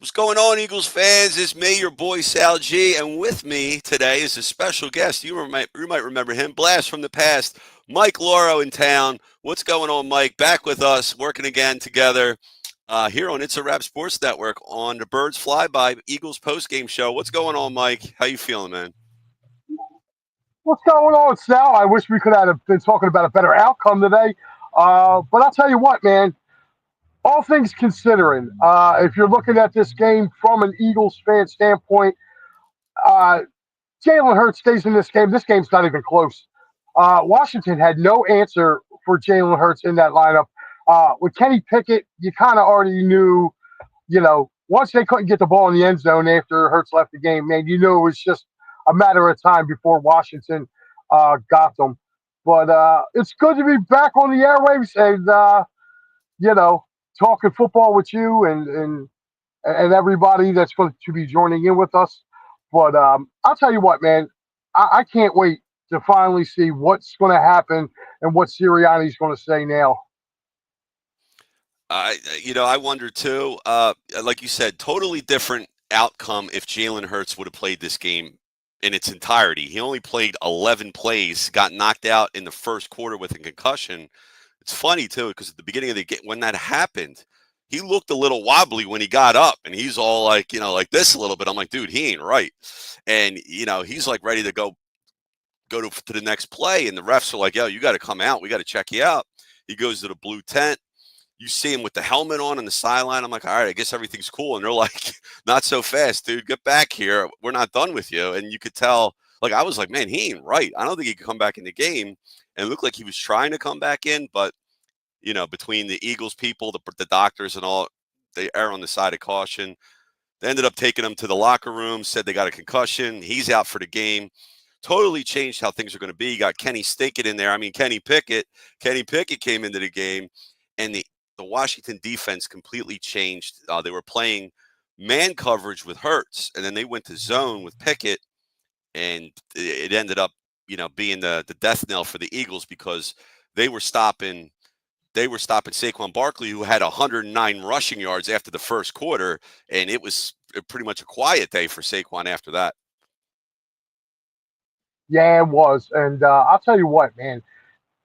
What's going on, Eagles fans? It's me, your boy Sal G, and with me today is a special guest. You might remember him, blast from the past, Mike Lauro in town. What's going on, Mike? Back with us, working again together here on It's a Wrap Sports Network on the Birds Flyby Eagles postgame show. What's going on, Mike? How you feeling, man? What's going on, Sal? I wish we could have been talking about a better outcome today. But I'll tell you what, man, all things considering, if you're looking at this game from an Eagles fan standpoint, uh, Jalen Hurts stays in this game. This game's not even close. Washington had no answer for Jalen Hurts in that lineup. With Kenny Pickett, you kind of already knew, once they couldn't get the ball in the end zone after Hurts left the game, man, you knew it was just a matter of time before Washington got them. But it's good to be back on the airwaves and, you know, talking football with you and everybody that's going to be joining in with us. But I'll tell you what, man, I can't wait to finally see what's going to happen and what Sirianni's going to say now. I wonder too. Like you said, totally different outcome if Jalen Hurts would have played this game in its entirety. He only played 11 plays, got knocked out in the first quarter with a concussion. It's funny too because at the beginning of the game, when that happened, he looked a little wobbly when he got up, and he's all like, like this a little bit. I'm like, dude, he ain't right, and he's like ready to go to the next play, and the refs are like, yo, you got to come out. We got to check you out. He goes to the blue tent. You see him with the helmet on the sideline. I'm like, all right, I guess everything's cool. And they're like, not so fast, dude. Get back here. We're not done with you. And you could tell, like, I was like, man, he ain't right. I don't think he could come back in the game. And it looked like he was trying to come back in, but between the Eagles people, the doctors and all, they err on the side of caution. They ended up taking him to the locker room, said they got a concussion. He's out for the game. Totally changed how things are going to be. You got Kenny Stickett in there. I mean, Kenny Pickett. Kenny Pickett came into the game, and the Washington defense completely changed. They were playing man coverage with Hurts, and then they went to zone with Pickett, and it ended up, being the death knell for the Eagles because they were stopping Saquon Barkley, who had 109 rushing yards after the first quarter, and it was pretty much a quiet day for Saquon after that. Yeah, it was. And I'll tell you what, man,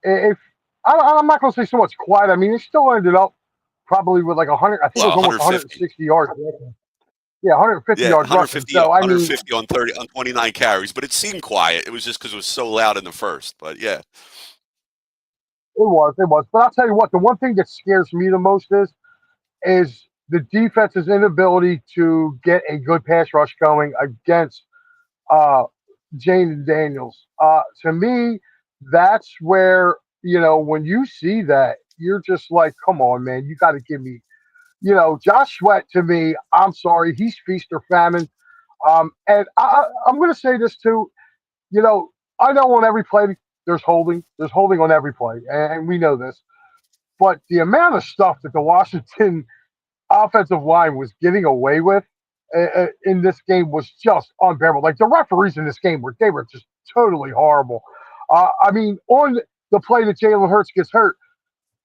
if I'm not going to say so much quiet. I mean, it still ended up probably with like 100. I think it Well, was almost 150. 160 yards. Yeah, 150 Yeah, yards rushing. 150, So I mean, 150 on 29 carries, but it seemed quiet. It was just because it was so loud in the first. But yeah, it was. But I'll tell you what, the one thing that scares me the most is the defense's inability to get a good pass rush going against uh, Jane Daniels. To me, that's where when you see that, you're just like, come on, man, you got to give me. Josh Sweat to me, I'm sorry, he's feast or famine. And I'm going to say this too. You know, I know on every play there's holding on every play, and we know this. But the amount of stuff that the Washington offensive line was getting away with in this game was just unbearable. Like the referees in this game they were just totally horrible. I mean, on the play that Jalen Hurts gets hurt,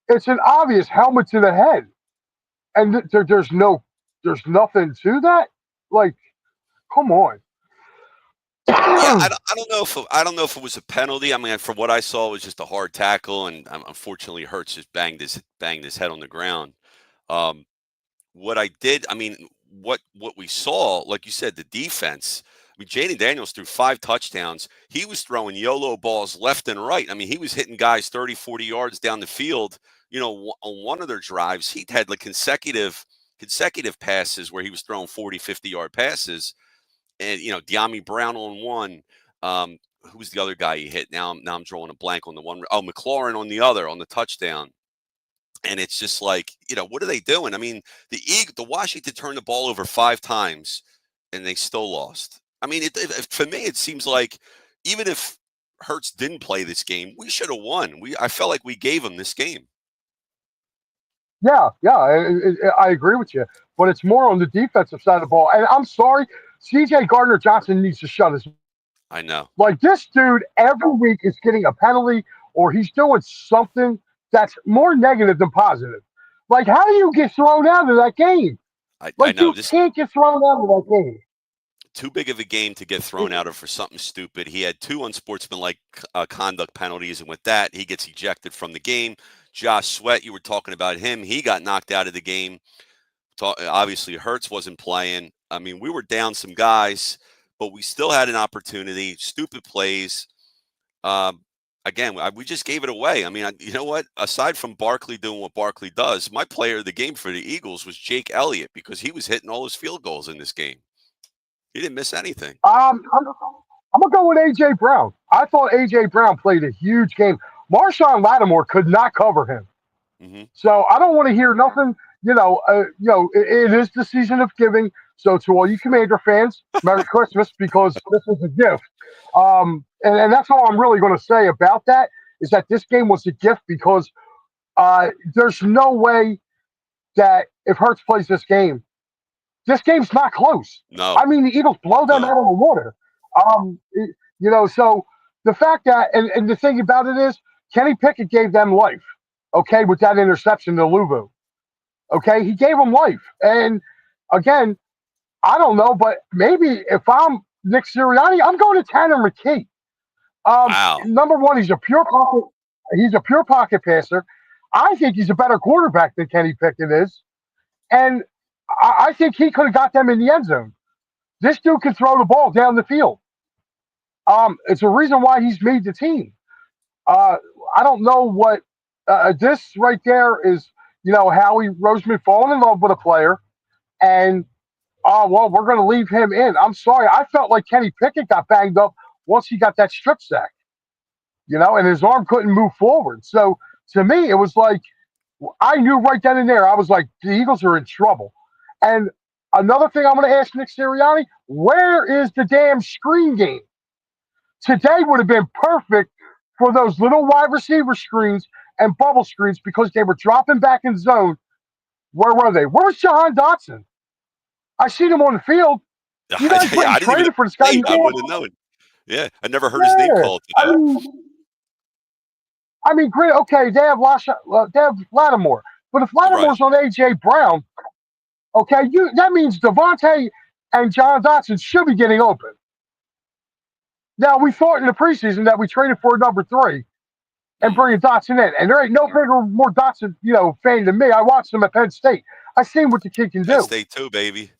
it's an obvious helmet to the head, and there's nothing to that. Like, come on. yeah. I Yeah, don't, I don't know if it was a penalty. I mean, from what I saw, it was just a hard tackle, and unfortunately, Hurts just banged his head on the ground. Um, what I did, I mean, what we saw, like you said, the defense. I mean, Jaden Daniels threw 5 touchdowns. He was throwing YOLO balls left and right. I mean, he was hitting guys 30, 40 yards down the field. On one of their drives, he had like consecutive passes where he was throwing 40, 50-yard passes. And, De'Ami Brown on one. Who was the other guy he hit? Now I'm drawing a blank on the one. Oh, McLaurin on the other, on the touchdown. And it's just like, what are they doing? I mean, the Washington turned the ball over 5 times, and they still lost. I mean, for me, it seems like even if Hurts didn't play this game, we should have won. I felt like we gave them this game. yeah, I agree with you. But it's more on the defensive side of the ball. And I'm sorry, CJ Gardner Johnson needs to shut his. I know. Like this dude every week is getting a penalty or he's doing something that's more negative than positive. Like how do you get thrown out of that game? I Like, know you this can't get thrown out of that game. too big of a game to get thrown out of for something stupid. He had two unsportsmanlike conduct penalties, and with that, he gets ejected from the game. Josh Sweat, you were talking about him. He got knocked out of the game. Obviously, Hurts wasn't playing. I mean, we were down some guys, but we still had an opportunity. Stupid plays. Um, Again, we just gave it away. I mean, you know what? Aside from Barkley doing what Barkley does, my player of the game for the Eagles was Jake Elliott because he was hitting all his field goals in this game. He didn't miss anything. I'm gonna go with AJ Brown. I thought AJ Brown played a huge game. Marshawn Lattimore could not cover him. Hmm. So I don't want to hear nothing. It is the season of giving. So to all you Commander fans, Merry Christmas, because this is a gift. And that's all I'm really going to say about that is that this game was a gift because there's no way that if Hurts plays this game's not close. No, I mean, the Eagles blow them no. out of the water. So the fact that, and the thing about it is, Kenny Pickett gave them life, okay, with that interception to Luvu. Okay, he gave them life. And again, I don't know, but maybe if I'm Nick Sirianni, I'm going to Tanner McKee. Wow. Number one, he's a pure pocket passer. I think he's a better quarterback than Kenny Pickett is. And I think he could have got them in the end zone. This dude can throw the ball down the field. It's a reason why he's made the team. Uh, I don't know what this right there is. Howie Roseman falling in love with a player, and well, we're going to leave him in. I'm sorry, I felt like Kenny Pickett got banged up once he got that strip sack. And his arm couldn't move forward. So to me, it was like I knew right then and there. I was like, the Eagles are in trouble. And another thing I'm going to ask Nick Sirianni: where is the damn screen game? Today would have been perfect for those little wide receiver screens and bubble screens because they were dropping back in zone. Where were they? Where was Jahan Dotson? I seen him on the field. You guys went and I didn't even know traded for this his guy. name. I would have known. Yeah, I never heard his name Yeah. called today. Great. Okay, they have Lattimore, but if Right. Lattimore's on AJ Brown, okay, that means Devontae and John Dotson should be getting open. Now we thought in the preseason that we traded for number 3 and bringing Dotson in, and there ain't no bigger, more Dotson, fan than me. I watched him at Penn State. I seen what the kid can Penn do. State too, baby.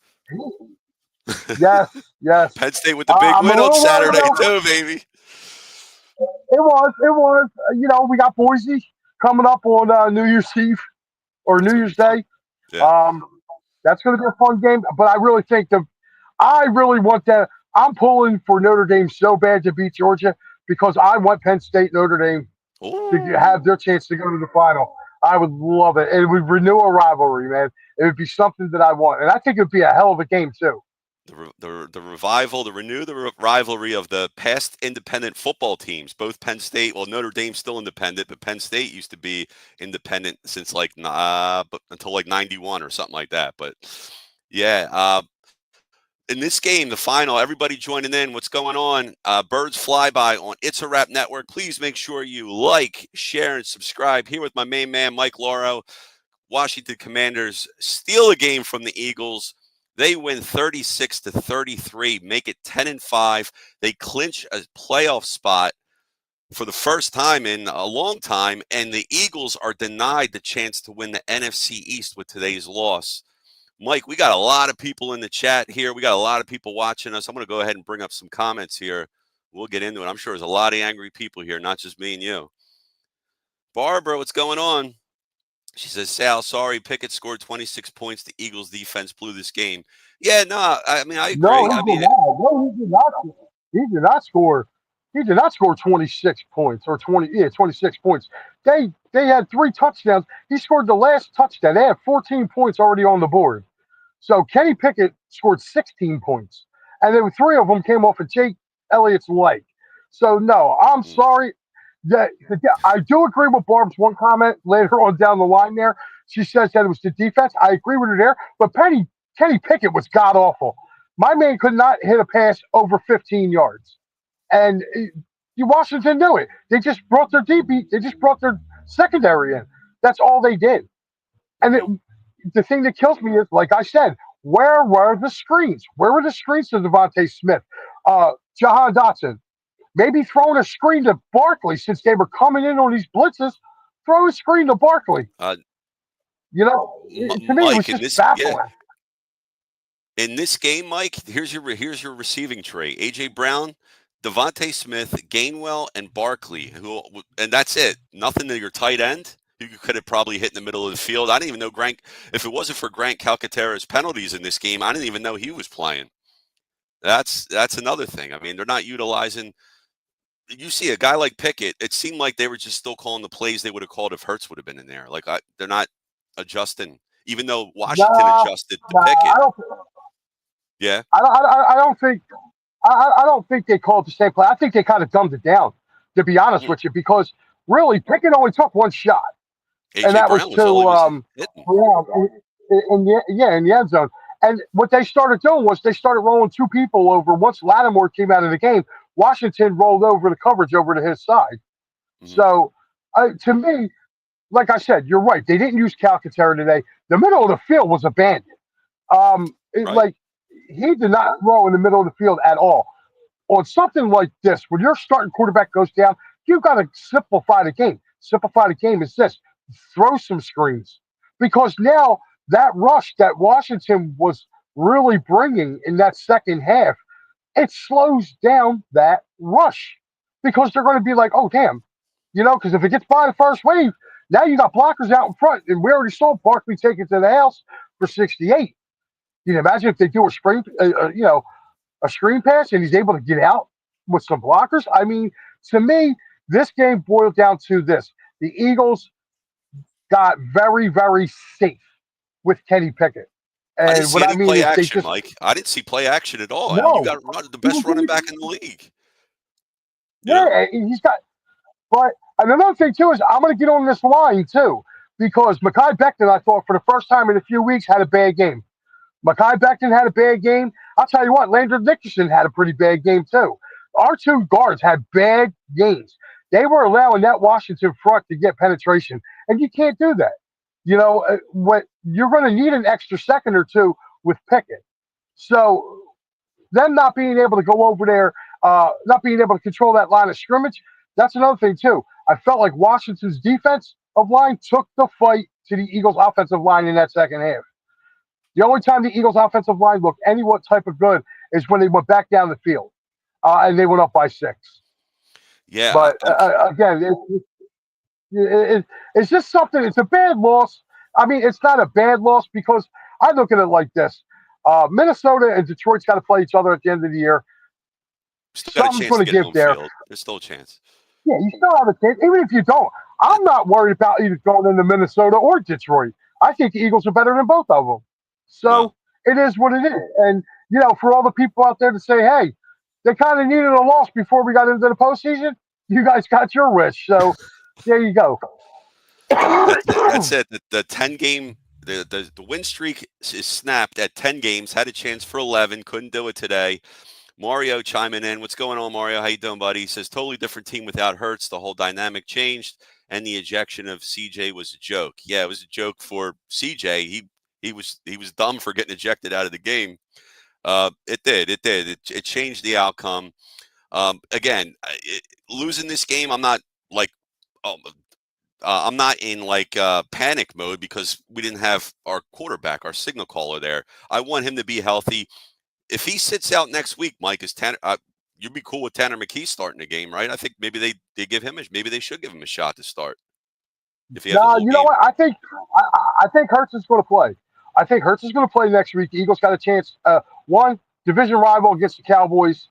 Yes, yes. Penn State with the big I'm a win on little worried Saturday though. too, baby. It was. We got Boise coming up on New Year's Eve or That's New gonna be Year's fun. Day. Yeah. Um, that's going to be a fun game. But I really think I really want that. I'm pulling for Notre Dame so bad to beat Georgia because I want Penn State Notre Dame to have Ooh. their chance to go to the final. I would love it. It would renew a rivalry, man. It would be something that I want, and I think it would be a hell of a game too. The revival, rivalry of the past independent football teams. Both Penn State, well, Notre Dame's still independent, but Penn State used to be independent since but until like '91 or something like that. But yeah, in this game, the final, everybody joining in. What's going on? Birds Flyby on It's a Wrap Network. Please make sure you like, share, and subscribe. Here with my main man, Mike Lauro. Washington Commanders steal a game from the Eagles. They win 36-33, make it 10-5. They clinch a playoff spot for the first time in a long time, and the Eagles are denied the chance to win the NFC East with today's loss. Mike, we got a lot of people in the chat here. We got a lot of people watching us. I'm going to go ahead and bring up some comments here. We'll get into it. I'm sure there's a lot of angry people here, not just me and you. Barbara, what's going on? She says, Sal, sorry, Pickett scored 26 points. The Eagles defense blew this game. Yeah, no, I mean, I No, agree. he I did mean, not. No, he did not. He did not score. He did not score 26 points or 26 points. They had 3 touchdowns. He scored the last touchdown. They had 14 points already on the board. So Kenny Pickett scored 16 points, and then 3 of them came off of Jake Elliott's leg. So no, I'm sorry. I do agree with Barb's one comment later on down the line there. She says that it was the defense. I agree with her there, but Kenny Pickett was god awful. My man could not hit a pass over 15 yards, and Washington knew it. They just brought their DB. They just brought their secondary in. That's all they did. And the thing that kills me is, like I said, Where were the screens? Where were the screens to Devontae Smith? Jahan Dotson, maybe throwing a screen to Barkley since they were coming in on these blitzes. Throw a screen to Barkley. Uh, To me, it was Mike, just baffling. in this game, Mike, here's your receiving tray: AJ Brown, Devontae Smith, Gainwell, and Barkley. And that's it. Nothing to your tight end. You could have probably hit in the middle of the field. I didn't even know Grant. If it wasn't for Grant Calcaterra's penalties in this game, I didn't even know he was playing. That's another thing. I mean, they're not utilizing. You see a guy like Pickett. It seemed like they were just still calling the plays they would have called if Hurts would have been in there. Like they're not adjusting, even though Washington Nah, adjusted to nah, Pickett. I don't. Yeah. I don't think. I don't think they called the same play. I think they kind of dumbed it down, to be honest with you, because really Pickett only took one shot, and AJ that was Brown was all he was to hitting. in the end zone. And what they started doing was they started rolling two people over. Once Lattimore came out of the game, Washington rolled over the coverage over to his side. Mm-hmm. So, to me, like I said, you're right. They didn't use Calcaterra today. The middle of the field was abandoned. Right. Like he did not throw in the middle of the field at all. On something like this, when your starting quarterback goes down, you've got to simplify the game. Simplify the game is this: throw some screens, because now that rush that Washington was really bringing in that second half, it slows down that rush because they're going to be like, oh damn, because if it gets by the first wave, now you got blockers out in front, and we already saw Barkley take it to the house for 68. You can imagine if they do a screen pass and he's able to get out with some blockers. I mean, to me, this game boiled down to this: the Eagles got very, very safe with Kenny Pickett, I didn't and see what I any mean play is they action, just Mike. I didn't see play action at all. I mean, you no. got the best running back in the league. You know? Yeah, he's got. But and another thing too is I'm going to get on this line too because Mekhi Becton, I thought for the first time in a few weeks had a bad game. Mekhi Becton had a bad game. I'll tell you what, Landry Nickerson had a pretty bad game too. Our two guards had bad games. They were allowing that Washington front to get penetration, and you can't do that. What you're going to need an extra second or two with Pickett. So them not being able to go over there, not being able to control that line of scrimmage, that's another thing too. I felt like Washington's defense of line took the fight to the Eagles' offensive line in that second half. The only time the Eagles' offensive line looked any what type of good is when they went back down the field and they went up by 6. Yeah. But again, it's just something. It's a bad loss. I mean, it's not a bad loss because I look at it like this: Minnesota and Detroit's got to play each other at the end of the year. Still got a Something's chance to going to get give home there. field. There's still a chance. Yeah, you still have a chance, even if you don't. I'm not worried about either going into Minnesota or Detroit. I think the Eagles are better than both of them. No. So it is what it is. And, for all the people out there to say, hey, they kind of needed a loss before we got into the postseason, you guys got your wish. So there you go. That's it. The 10-game the win streak is snapped at 10 games. Had a chance for 11. Couldn't do it today. Mario chiming in. What's going on, Mario? How you doing, buddy? He says totally different team without Hurts. The whole dynamic changed, and the ejection of CJ was a joke. Yeah, it was a joke for CJ. He was dumb for getting ejected out of the game. It did. It changed the outcome. Again, losing this game, I'm not like. I'm not in like panic mode because we didn't have our quarterback, our signal caller there. I want him to be healthy. If he sits out next week, Mike, is Tanner? You'd be cool with Tanner McKee starting the game, right? I think maybe they give him maybe they should give him a shot to start if he has a No, whole you know game. what? I think Hurts is going to play. I think Hurts is going to play next week. The Eagles got a chance. One division rival against the Cowboys,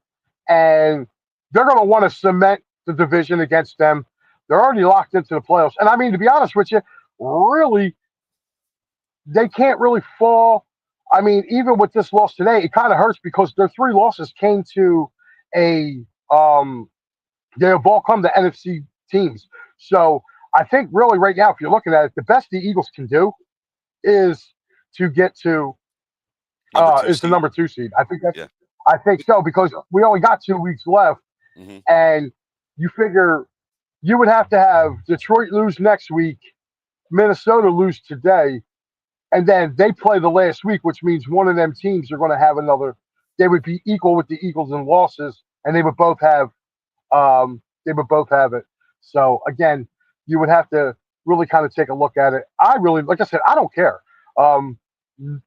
and they're going to want to cement the division against them. They're already locked into the playoffs. And I mean, to be honest with you, really, they can't really fall. I mean, even with this loss today, it kind of hurts because their 3 losses came to a they have all come to NFC teams. So I think really right now, if you're looking at it, the best the Eagles can do is to get to Number 2 is the seed. number 2 seed. Yeah. I think so because we only got 2 weeks left, and you figure you would have to have Detroit lose next week, Minnesota lose today, and then they play the last week, which means one of them teams are going to have another. They would be equal with the Eagles in losses, and they would both have it. So again, you would have to really kind of take a look at it. I really, like I said, I don't care um,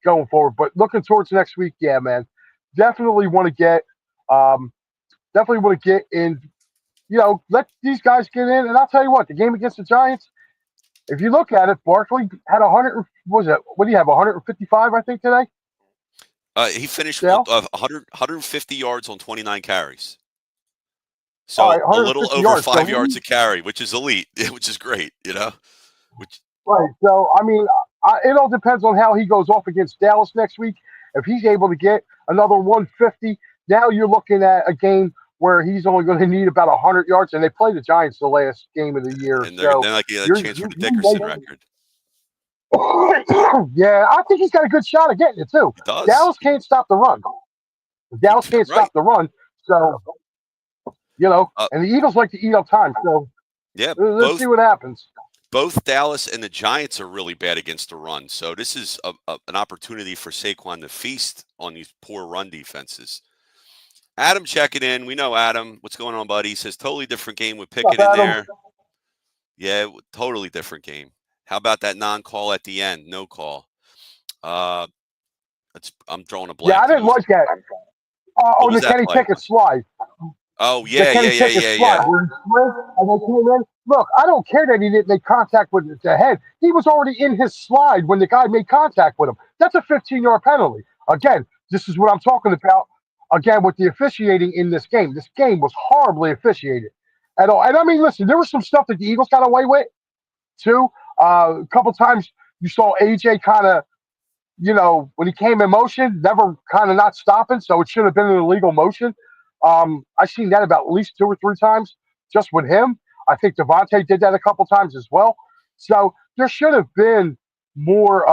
going forward, but looking towards next week, yeah, man, definitely want to get, um, definitely want to get in. Let these guys get in, and I'll tell you what, the game against the Giants. If you look at it, Barkley had 100. What was it? What do you have? 155, I think today. He finished with Dale? 150 yards on 29 carries. All So right, a little 150 over yards. So 5 yards a carry, which is elite, which is great, Which right. So I mean, it all depends on how he goes off against Dallas next week. If he's able to get another 150, now you're looking at a game where he's only going to need about 100 yards, and they play the Giants the last game of the year. and they're So like a you're, chance for the you Dickerson record. yeah, I think he's got a good shot of getting it too. He does. Dallas can't stop the run. Dallas can't Right. stop the run. So and the Eagles like to eat up time. So Yeah, let's see what happens. Both Dallas and the Giants are really bad against the run. So this is an opportunity for Saquon to feast on these poor run defenses. Adam checking in. We know Adam. What's going on, buddy? He says totally different game with Pickett in there. Yeah, totally different game. How about that non-call at the end? No call. I'm drawing a blank. Yeah, I didn't like that. The Kenny Pickett slide. Oh, yeah. Where he slid and they came in. Look, I don't care that he didn't make contact with the head. He was already in his slide when the guy made contact with him. That's a 15-yard penalty. Again, this is what I'm talking about. Again, with the officiating in this game. This game was horribly officiated at all. And I mean, listen, there was some stuff that the Eagles got away with, too. A couple times you saw AJ kind of, when he came in motion, never kind of not stopping. So it should have been an illegal motion. I've seen that about at least 2 or 3 times just with him. I think Devontae did that a couple times as well. So there should have been more.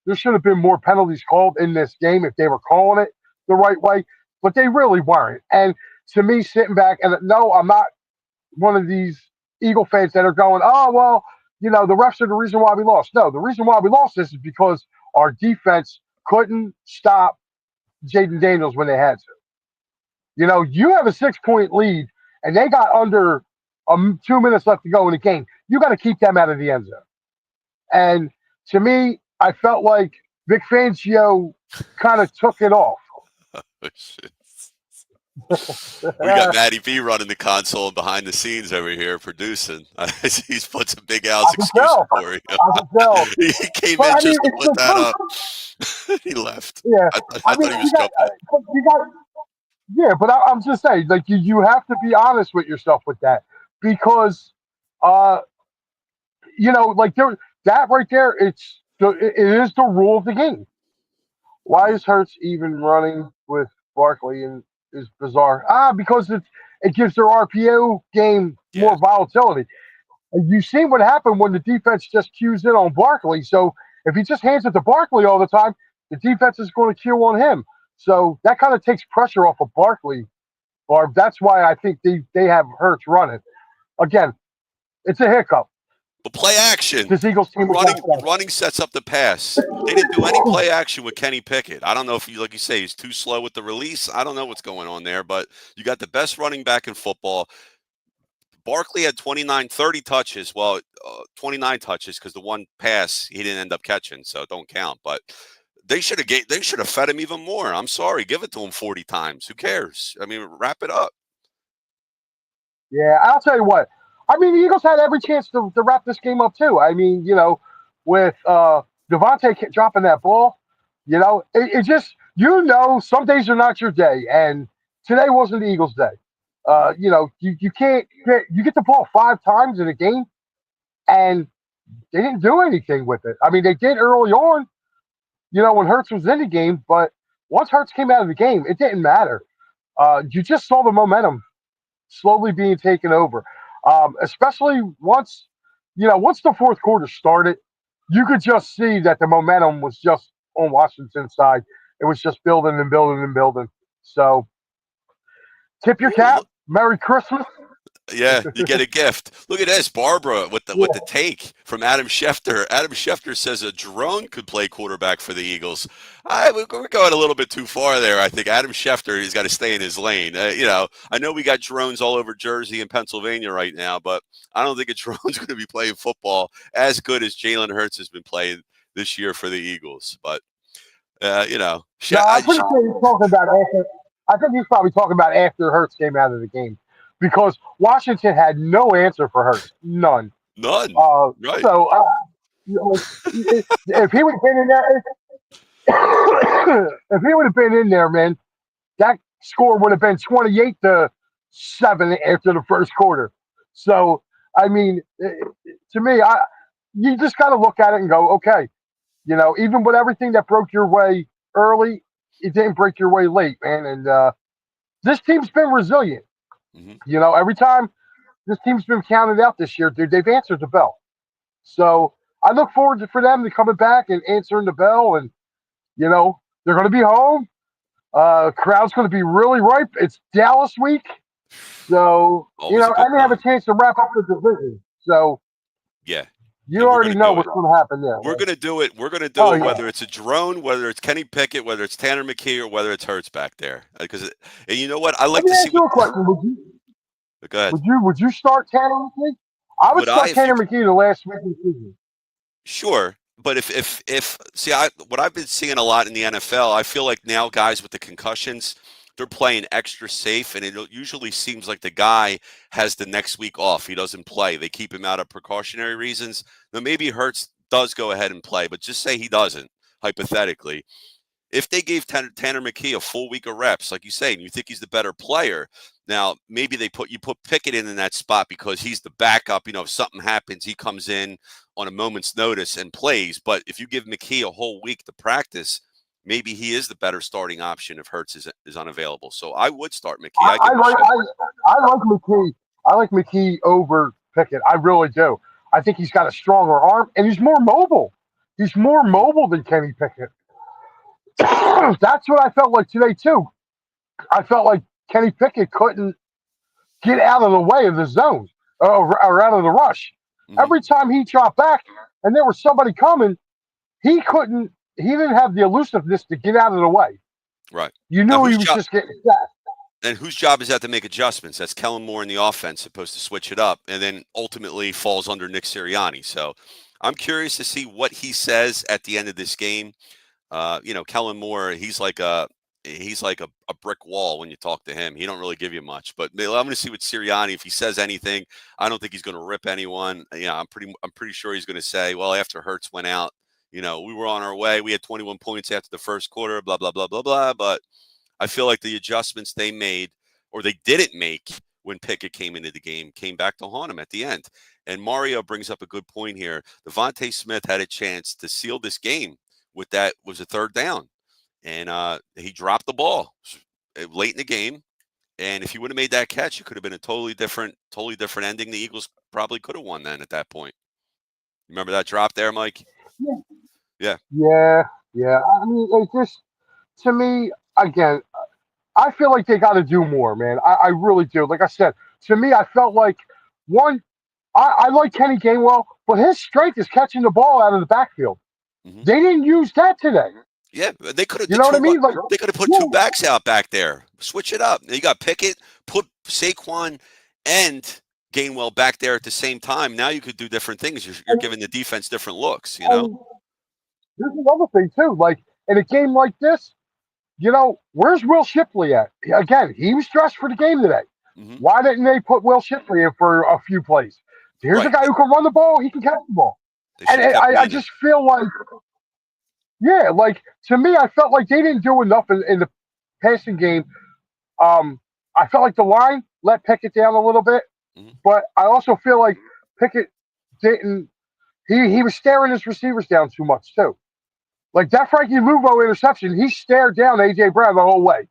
There should have been more penalties called in this game if they were calling it the right way, but they really weren't. And to me, sitting back and no, I'm not one of these Eagle fans that are going, oh well, the refs are the reason why we lost. No, the reason why we lost this is because our defense couldn't stop Jaden Daniels when they had to. You have a 6-point lead, and they got under 2 minutes left to go in the game. You got to keep them out of the end zone. And to me, I felt like Vic Fangio kind of took it off. We got Matty B running the console behind the scenes over here producing. He's put some big Al's excuse for you. He came in just to put that up. He left. Yeah, I thought he was jumping. Yeah, but I'm just saying, like you have to be honest with yourself with that because, like that right there, it is the rule of the game. Why is Hurts even running with Barkley and is bizarre? Because it gives their RPO game more volatility. And you've seen what happened when the defense just cues in on Barkley. So if he just hands it to Barkley all the time, the defense is going to cue on him. So that kind of takes pressure off of Barkley, Barb. That's why I think they have Hurts running. Again, it's a hiccup. But play action. This Eagles team running sets up the pass. They didn't do any play action with Kenny Pickett. I don't know if like you say, he's too slow with the release. I don't know what's going on there, but you got the best running back in football. Barkley had 30 touches. Well, 29 touches because the one pass he didn't end up catching, so don't count. But they should have fed him even more. I'm sorry, give it to him 40 times. Who cares? I mean, wrap it up. Yeah, I'll tell you what. I mean, the Eagles had every chance to wrap this game up too. I mean, with Devontae dropping that ball, it just some days are not your day, and today wasn't the Eagles' day. You can't you get the ball 5 times in a game, and they didn't do anything with it. I mean, they did early on, when Hurts was in the game, but once Hurts came out of the game, it didn't matter. You just saw the momentum slowly being taken over. Especially once the fourth quarter started, you could just see that the momentum was just on Washington's side. It was just building and building and building. So, tip your cap. Merry Christmas. Yeah, you get a gift. Look at this, Barbara, Yeah. with the take from Adam Schefter. Adam Schefter says a drone could play quarterback for the Eagles. We're going a little bit too far there. I think Adam Schefter, he's got to stay in his lane. I know we got drones all over Jersey and Pennsylvania right now, but I don't think a drone's going to be playing football as good as Jalen Hurts has been playing this year for the Eagles. But No, I'm pretty sure he's talking about after. I think he's probably talking about after Hurts came out of the game, because Washington had no answer for Hurts, none. none. Uh, Right. so you know, if he would have been in there, if he would have been in there, man, that score would have been 28-7 after the first quarter. So I mean, to me, you just got to look at it and go, okay, even with everything that broke your way early, it didn't break your way late, man. And this team's been resilient. Hmm. Every time this team's been counted out this year, dude, they've answered the bell. So I look forward for them to coming back and answering the bell, and they're going to be home. Crowd's going to be really ripe. It's Dallas week, so Always a good and they have a time. chance to wrap up the division. So Yeah. you And we're already going to know do it. what's going to happen there. We're Man. going to do it. We're going to do Oh it, yeah. whether it's a drone, whether it's Kenny Pickett, whether it's Tanner McKee, or whether it's Hurts back there. And you know what? I Let like me to see ask what. you a question. Go ahead. Would you start Tanner McKee? I would Would I? start If you Tanner McKee the last week of the season. Sure, but if see, what I've been seeing a lot in the NFL, I feel like now guys with the concussions, they're playing extra safe, and it usually seems like the guy has the next week off. He doesn't play. They keep him out of precautionary reasons. Now maybe Hurts does go ahead and play, but just say he doesn't, hypothetically. If they gave Tanner McKee a full week of reps, like you say, and you think he's the better player, now maybe you put Pickett in that spot because he's the backup. If something happens, he comes in on a moment's notice and plays. But if you give McKee a whole week to practice, maybe he is the better starting option if Hurts is unavailable. So I would start McKee. I I, give I him a like shot. I like McKee. I like McKee over Pickett. I really do. I think he's got a stronger arm and he's more mobile. He's more Mhm. mobile than Kenny Pickett. That's what I felt like today too. I felt like Kenny Pickett couldn't get out of the way of the zone, or out of the rush. Mhm. Every time he dropped back and there was somebody coming, he couldn't. He didn't have the elusiveness to get out of the way. Right. You Now knew he was just getting set. whose job is that to make adjustments? That's Kellen Moore in the offense, supposed to switch it up, and then ultimately falls under Nick Sirianni. So I'm curious to see what he says at the end of this game. Kellen Moore, he's like a brick wall when you talk to him. He don't really give you much. But I'm going to see what Sirianni, if he says anything. I don't think he's going to rip anyone. I'm pretty sure he's going to say, well, after Hurts went out, we were on our way. We had 21 points after the first quarter, blah blah blah blah blah. But I feel like the adjustments they made or they didn't make when Pickett came into the game came back to haunt him at the end. And Mario brings up a good point here. Devontae Smith had a chance to seal this game with that was a third down, and he dropped the ball late in the game. And if he would have made that catch, it could have been a totally different ending. The Eagles probably could have won then at that point. Remember that drop there, Mike? Yeah, Yeah. yeah, yeah. I mean, it's just, to me, again, I feel like they got to do more, man. I really do. Like I said, to me, I felt like one. I like Kenny Gainwell, but his strength is catching the ball out of the backfield. Hmm. They didn't use that today. Yeah, they could have You the know what two. I mean? Like, They could have put yeah, two backs out back there. Switch it up. You got Pickett, put Saquon and Gainwell back there at the same time. Now you could do different things. You're and, giving the defense different looks. and there's another thing too. Like in a game like this, where's Will Shipley at? Again, he was dressed for the game today. Hmm. Why didn't they put Will Shipley in for a few plays? Here's a Right. guy who can run the ball. He can catch the ball. They And should have kept him I in there. just feel like, yeah, like to me, I felt like they didn't do enough in the passing game. Um, I felt like the line let Pickett down a little bit, Hmm. but I also feel like Pickett didn't. He was staring his receivers down too much too. Like that Frankie Luvo interception, he stared down AJ Brown the whole way.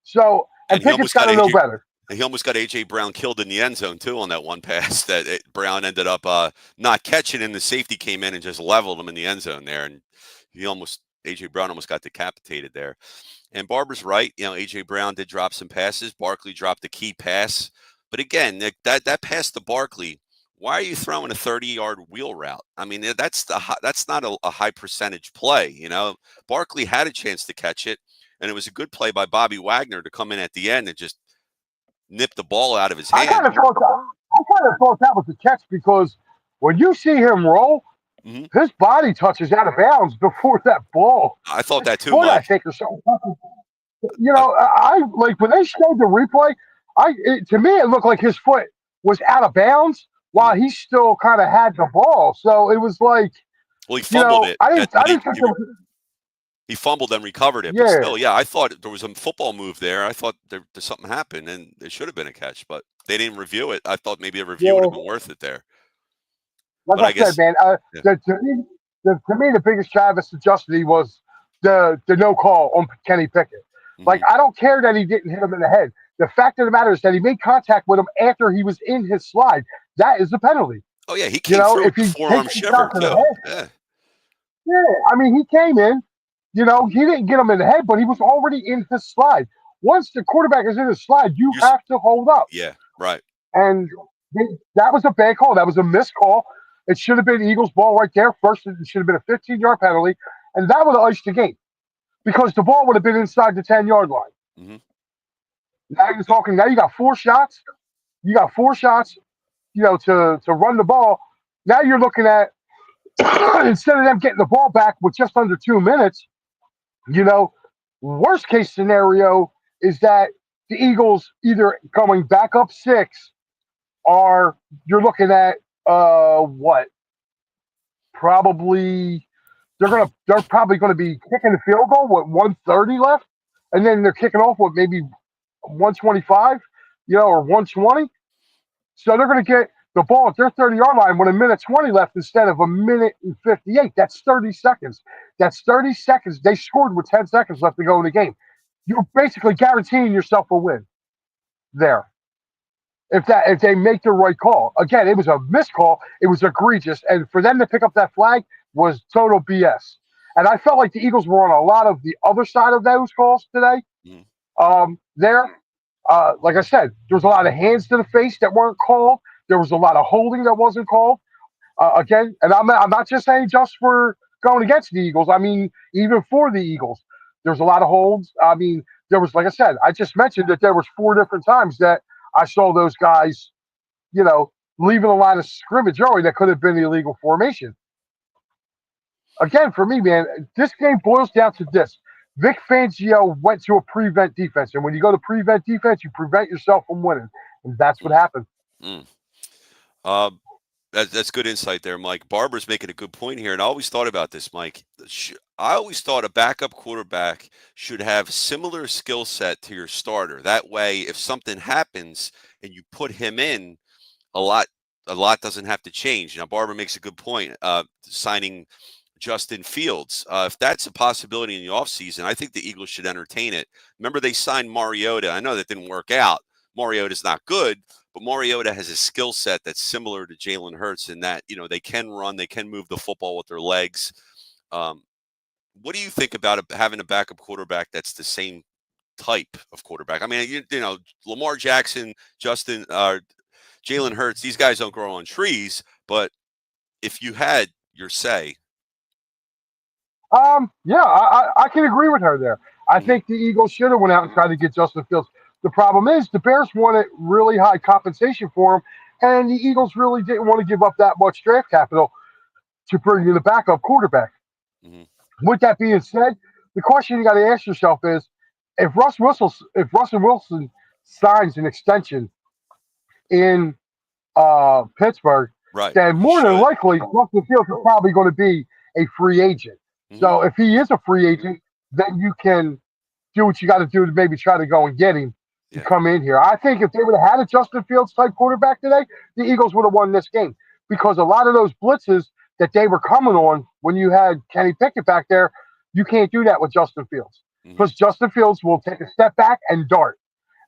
So, and And he Pickett's almost got got to know AJ. better. He almost got AJ Brown killed in the end zone too on that one pass that Brown ended up not catching, and the safety came in and just leveled him in the end zone there, and AJ Brown almost got decapitated there. And Barbara's right. AJ Brown did drop some passes. Barkley dropped a key pass But again, that pass to Barkley, why are you throwing a 30-yard wheel route? I mean, that's not a high percentage play. Barkley had a chance to catch it, and it was a good play by Bobby Wagner to come in at the end and just nip the ball out of his I kind hand. of thought that. I kind of thought that was a catch because when you see him roll, Hmm. his body touches out of bounds before that ball. I thought His that too, foot, I Mike. think, or something. Uh, I like when they showed the replay. To me, it looked like his foot was out of bounds while mhm. he still kind of had the ball. So it was like, Well, he fumbled it, I but didn't think there was, he fumbled and recovered it. But yeah, still, yeah, I thought there was a football move there. I thought there's something happened, and it should have been a catch, but they didn't review it. I thought maybe a review would have yeah. been worth it there. Like But I I said, guess, man, yeah. the biggest Travis adjustment was the no call on Kenny Pickett. Like, Hmm. I don't care that he didn't hit him in the head. The fact of the matter is that he made contact with him after he was in his slide. That is a penalty. Oh yeah, he came through If with the he takes forearm a shot shiver to the too. head, Yeah. yeah, I mean, he came in. He didn't get him in the head, but he was already in his slide. Once the quarterback is in his slide, you You. have to hold up. Yeah. Right. And that was a bad call. That was a missed call. It should have been Eagles ball right there. First, it should have been a 15-yard penalty, and that would have iced the game because the ball would have been inside the 10-yard line. Hmm. Now you're talking. Now you got 4 shots. You got 4 shots. To run the ball. Now you're looking at instead of them getting the ball back with just under 2 minutes. You know, worst case scenario is that the Eagles either going back up 6 or you're looking at what probably they're probably gonna be kicking the field goal with 130 left, and then they're kicking off with maybe 125, or 120. So they're gonna get the ball at their 30-yard line with a minute 20 left instead of a minute and 58. That's 30 seconds. That's 30 seconds. They scored with 10 seconds left to go in the game. You're basically guaranteeing yourself a win there. If they make the right call. Again, it was a missed call. It was egregious, and for them to pick up that flag was total BS. And I felt like the Eagles were on a lot of the other side of those calls today. Hmm. There, like I said, there was a lot of hands to the face that weren't called. There was a lot of holding that wasn't called. Again, and I'm not just saying just for going against the Eagles. I mean, even for the Eagles, there's a lot of holds. I mean, there was, like I said, I just mentioned that there was 4 different times that I saw those guys, you know, leaving a line of scrimmage early that could have been illegal formation. Again, for me, man, this game boils down to this. Vic Fangio went to a prevent defense, and when you go to prevent defense, you prevent yourself from winning, and that's what happened. Mm. Um, that's good insight there, Mike. Barber's making a good point here, and I always thought about this, Mike. I always thought a backup quarterback should have similar skill set to your starter. That way, if something happens and you put him in, a lot a lot doesn't have to change. Now, Barber makes a good point. Signing Justin Fields, if that's a possibility in the offseason, I think the Eagles should entertain it. Remember, they signed Mariota. I know that didn't work out. Mariota's not good, but Mariota has a skill set that's similar to Jalen Hurts in that, they can run, they can move the football with their legs. Um, what do you think about having a backup quarterback that's the same type of quarterback? I mean, Lamar Jackson, Jalen Hurts, these guys don't grow on trees, but if you had your say. Yeah, I can agree with her there. I Mhm. think the Eagles should have went out and tried to get Justin Fields. The problem is the Bears wanted really high compensation for him, and the Eagles really didn't want to give up that much draft capital to bring in a backup quarterback. Mhm. With that being said, the question you got to ask yourself is, if Russell Wilson signs an extension in Pittsburgh, Right. then He more than should. likely Justin Fields is probably going to be a free agent. Mhm. So if he is a free agent, then you can do what you got to do to maybe try to go and get him to Yeah. come in here. I think if they would have had a Justin Fields type quarterback today, the Eagles would have won this game because a lot of those blitzes that they were coming on when you had Kenny Pickett back there, you can't do that with Justin Fields Mhm. because Justin Fields will take a step back and dart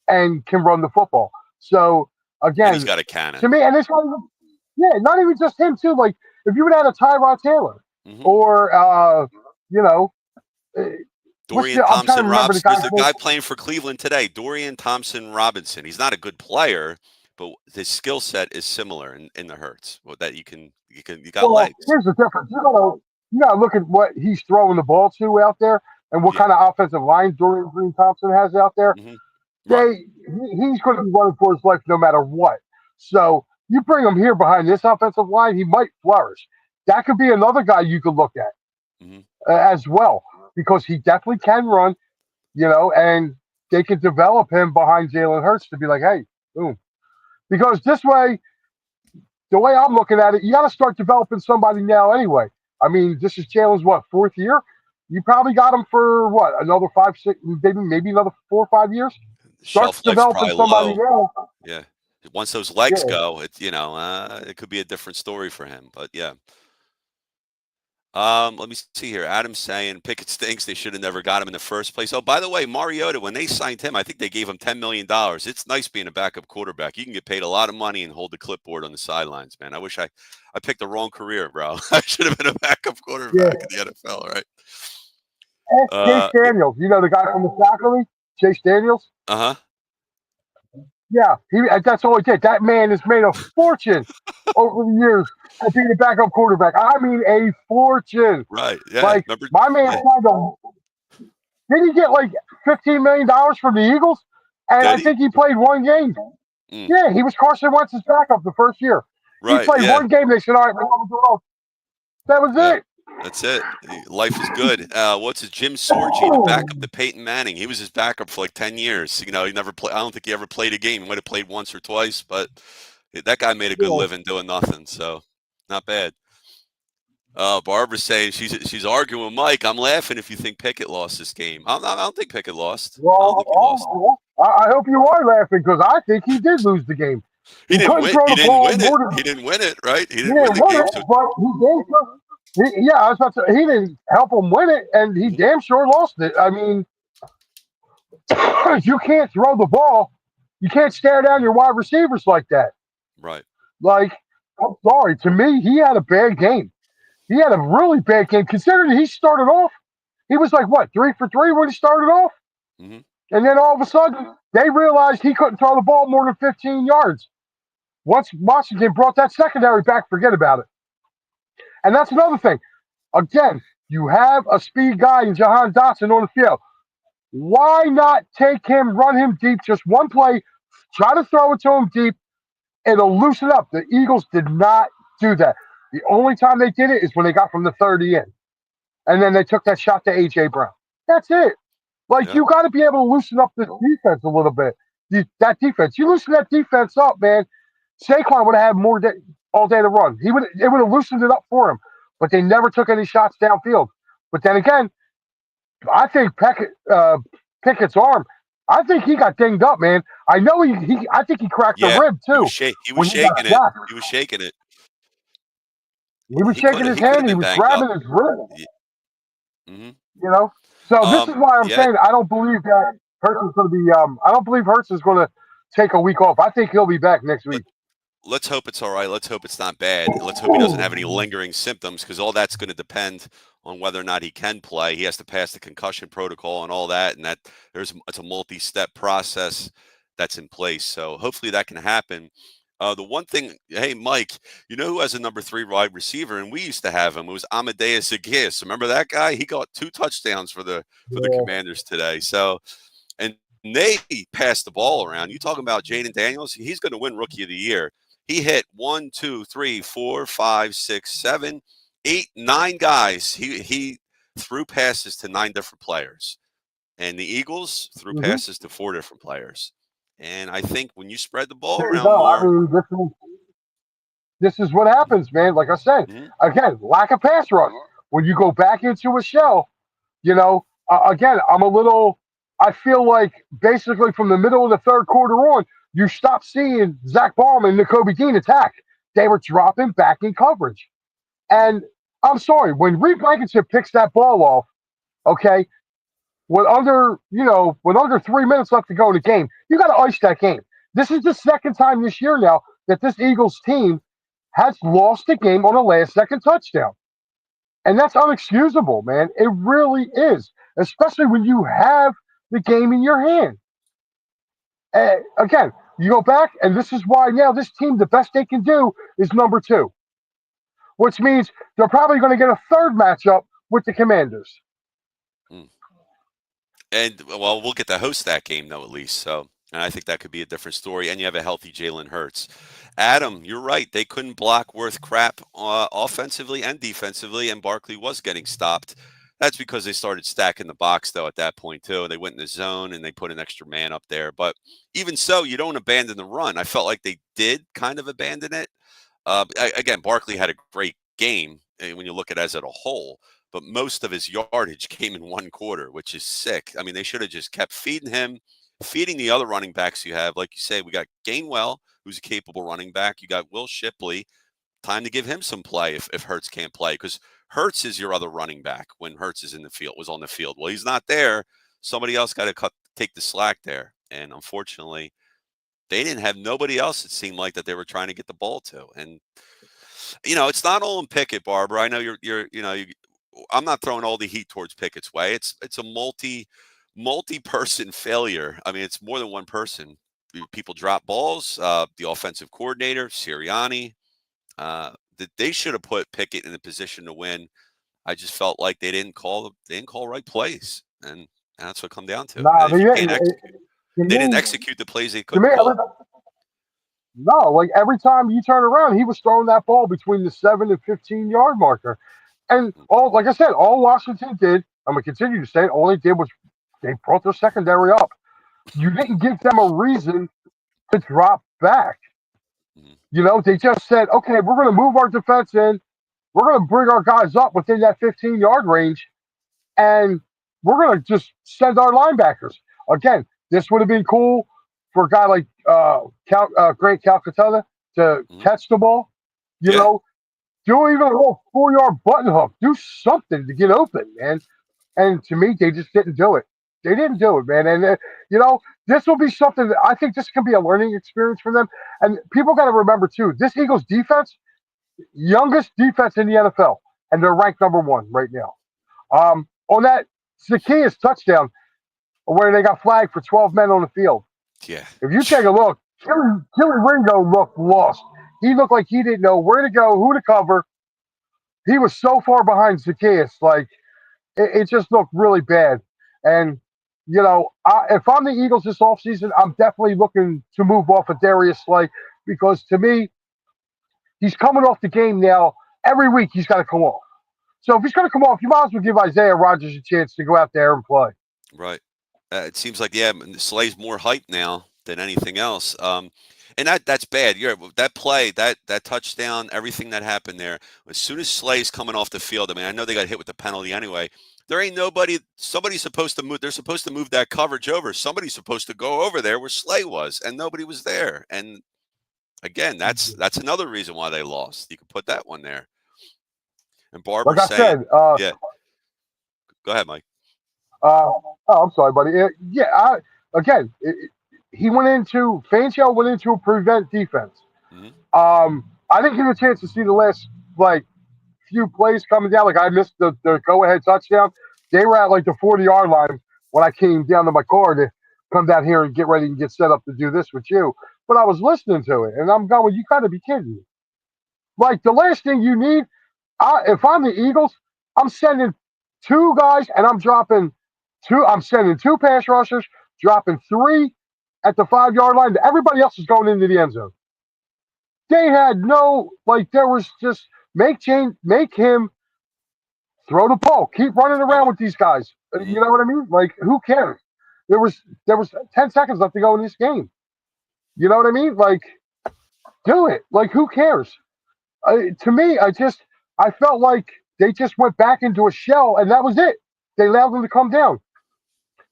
and can run the football. So And he's again, got a to cannon. me, and it's not even, yeah, not even just him too. Like if you would have had a Tyrod Taylor Mhm. or you know, uh, Dorian I'm trying to Thompson remember the Robinson. There's guy's a name. guy playing for Cleveland today, Dorian Thompson Robinson. He's not a good player, but his skill set is similar in the Hurts. Well, that you got Well, legs. here's the difference. You gotta look at what he's throwing the ball to out there, and what Yeah. kind of offensive line Dorian Green Thompson has out there. Hmm. Right. He's going to be running for his life no matter what. So you bring him here behind this offensive line, he might flourish. That could be another guy you could look at Hmm. as well, because he definitely can run. And they could develop him behind Jalen Hurts to be like, hey, boom. Because this way, the way I'm looking at it, you got to start developing somebody now anyway. I mean, this is Jalen's what, 4th year? You probably got him for what, another 5, 6, maybe another 4 or 5 years. Start Shelf life's developing probably somebody low. now. Yeah. Once those legs Yeah, go, it could be a different story for him. But yeah. Let me see here. Adam's saying Pickett stinks. They should have never got him in the first place. Oh, by the way, Mariota, when they signed him, I think they gave him $10 million. It's nice being a backup quarterback. You can get paid a lot of money and hold the clipboard on the sidelines, man. I wish I picked the wrong career, bro. I should have been a backup yeah. quarterback in the NFL, right? Ask Chase Yeah, Daniels. You know the guy from the faculty, Chase Daniels. uh-huh. Yeah, that's all he did. That man has made a fortune over the years at being a backup quarterback. I mean, a fortune. Right. Yeah. Like Remember? my man Yeah. signed a. Did he get like $15 million from the Eagles? And I Did he? think he played one game. Mm, Yeah, he was Carson Wentz's backup the first year. He right. played Yeah. one game. They said, "All right, that was Yeah. it." That's it. Life is good. What's his Jim Sorgi, the backup to Peyton Manning? He was his backup for like 10 years. He never played. I don't think he ever played a game. He might have played once or twice, but that guy made a good Yeah. living doing nothing. So not bad. Barbara's saying she's arguing with Mike. I'm laughing if you think Pickett lost this game. I don't think Pickett lost. I don't Well, think he lost. I hope you are laughing because I think he did lose the game. He He didn't couldn't win. throw He the didn't ball win it. more than He didn't win it, right? He he didn't win didn't the win game. it, So but yeah, I was about to. He didn't help him win it, and he mhm, damn sure lost it. I mean, you can't throw the ball. You can't stare down your wide receivers like that. right. Like, I'm sorry. To me, he had a bad game. He had a really bad game considering he started off. He was like what, 3 for 3 when he started off, Hmm. and then all of a sudden they realized he couldn't throw the ball more than 15 yards. Once Washington brought that secondary back, forget about it. And that's another thing. Again, you have a speed guy in Jahan Dotson on the field. Why not take him, run him deep, just one play, try to throw it to him deep, it'll loosen up. The Eagles did not do that. The only time they did it is when they got from the 30 in. And then they took that shot to A.J. Brown. That's it. Like, Yeah. you got to be able to loosen up this defense a little bit. That defense. You loosen that defense up, man. Saquon would have had more all day to run. It would have loosened it up for him. But they never took any shots downfield. But then again, I think Pickett's arm, I think he got dinged up, man. I know I think he cracked a Yeah. rib too He was when he got shaking it. sacked. He was shaking it. He was He could shaking have. his He could have hand. He been was banged up. grabbing his rib. Hmm. You know. So this is why I'm Yeah. saying I don't believe that Hurts is going to be. I don't believe Hurts is going to take a week off. I think he'll be back next week. Let's hope it's all right. Let's hope it's not bad. Let's hope he doesn't have any lingering symptoms because all that's going to depend on whether or not he can play. He has to pass the concussion protocol and all that, and it's a multi-step process that's in place. So hopefully that can happen. The one thing, hey Mike, you know who has a number 3 wide receiver, and we used to have him. It was Amadeus Zacchaeus. Remember that guy? He got 2 touchdowns for the Yeah. Commanders today. So, and they passed the ball around. You talking about Jaden Daniels? He's going to win Rookie of the Year. He hit 1, 2, 3, 4, 5, 6, 7, 8, 9 guys. He threw passes to 9 different players, and the Eagles threw Mm-hmm. passes to 4 different players. And I think when you spread the ball There you around go. I more, mean, this is what happens, man. Like I said, mhm, again, lack of pass rush. When you go back into a shell, again, I feel like basically from the middle of the third quarter on, you stop seeing Zach Baum and Nakobe Dean attack. They were dropping back in coverage. And I'm sorry, when Reed Blankenship picks that ball off, okay, with under 3 minutes left to go in the game, you got to ice that game. This is the second time this year now that this Eagles team has lost the game on a last-second touchdown. And that's unexcusable, man. It really is, especially when you have the game in your hand. Again, You go back, and this is why now this team, the best they can do is number 2, which means they're probably going to get a third matchup with the Commanders. Mm. And well, we'll get to host that game though, at least. So, and I think that could be a different story. And you have a healthy Jalen Hurts. Adam, you're right. They couldn't block worth crap offensively and defensively, and Barkley was getting stopped. That's because they started stacking the box, though, at that point, too. They went in the zone and they put an extra man up there. But even so, you don't abandon the run. I felt like they did kind of abandon it. Again, Barkley had a great game when you look at it as a whole, but most of his yardage came in one quarter, which is sick. I mean, they should have just kept feeding him, feeding the other running backs you have. Like you say, we got Gainwell, who's a capable running back. You got Will Shipley. Time to give him some play if Hurts can't play, because Hurts is your other running back when Hurts is was on the field. Well, he's not there. Somebody else got to take the slack there. And unfortunately, they didn't have nobody else, it seemed like, that they were trying to get the ball to. And, it's not all in Pickett, Barbara. I know I'm not throwing all the heat towards Pickett's way. It's a multi-person failure. I mean, it's more than one person. People drop balls. The offensive coordinator, Sirianni, they should have put Pickett in a position to win. I just felt like they didn't call right plays, and that's what it come down to. Nah, They didn't execute the plays they could call. No, like every time you turn around, he was throwing that ball between the 7 and 15-yard marker. And like I said, all Washington did, I'm going to continue to say it, all they did was they brought their secondary up. You didn't give them a reason to drop back. They just said, okay, we're going to move our defense in. We're going to bring our guys up within that 15-yard range, and we're going to just send our linebackers. Again, this would have been cool for a guy like Grant Calcaterra to catch the ball. You know, do even a little 4-yard button hook. Do something to get open, man. And to me, they just didn't do it. They didn't do it, man. And, this will be something that I think this can be a learning experience for them. And people got to remember, too, this Eagles defense, youngest defense in the NFL, and they're ranked number 1 right now. On that Zacchaeus touchdown, where they got flagged for 12 men on the field. Yeah. If you take a look, Kelly Ringo looked lost. He looked like he didn't know where to go, who to cover. He was so far behind Zacchaeus. Like, it just looked really bad. And, if I'm the Eagles this offseason, I'm definitely looking to move off of Darius Slay, because to me, he's coming off the game now. Every week he's got to come off. So if he's going to come off, you might as well give Isaiah Rodgers a chance to go out there and play. Right. It seems like, Slay's more hype now than anything else. And that's bad. That play, that touchdown, everything that happened there, as soon as Slay's coming off the field, I mean, I know they got hit with the penalty anyway. There ain't nobody. Somebody's supposed to move. They're supposed to move that coverage over. Somebody's supposed to go over there where Slay was, and nobody was there. And again, that's another reason why they lost. You can put that one there. And Barbara like I said, yeah. Go ahead, Mike. I'm sorry, buddy. He went into Fangio went into a prevent defense. I didn't get a chance to see the last few plays coming down. Like I missed the go-ahead touchdown. They were at the 40-yard line when I came down to my car to come down here and get ready and get set up to do this with you. But I was listening to it, and I'm going, you got to be kidding me. Like, the last thing you need, if I'm the Eagles, I'm sending 2 guys, and I'm dropping 2. I'm sending 2 pass rushers, dropping 3 at the 5-yard line. Everybody else is going into the end zone. They had there was just make him throw the ball. Keep running around with these guys. You know what I mean? Like, who cares? There was 10 seconds left to go in this game. You know what I mean? Like, do it. Like, who cares? To me, I felt like they just went back into a shell, and that was it. They allowed them to come down.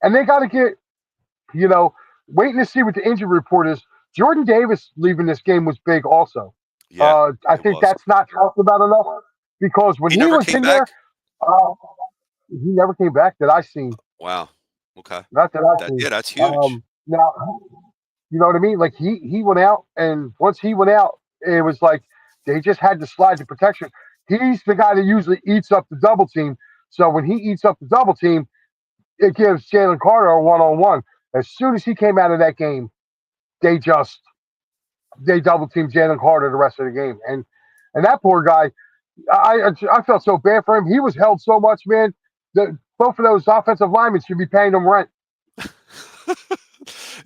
And they got to get, waiting to see what the injury report is. Jordan Davis leaving this game was big also. Yeah, I think that's not talked about enough, because when he was in there, he never came back that I seen. Wow. Okay. Not that I seen. Yeah, that's huge. Now, you know what I mean? Like, he went out, and once he went out, it was like they just had to slide the protection. He's the guy that usually eats up the double team. So when he eats up the double team, it gives Jalen Carter a one-on-one. As soon as he came out of that game, they double teamed Jalen Carter the rest of the game, and that poor guy, I felt so bad for him. He was held so much, man. Both of those offensive linemen should be paying him rent.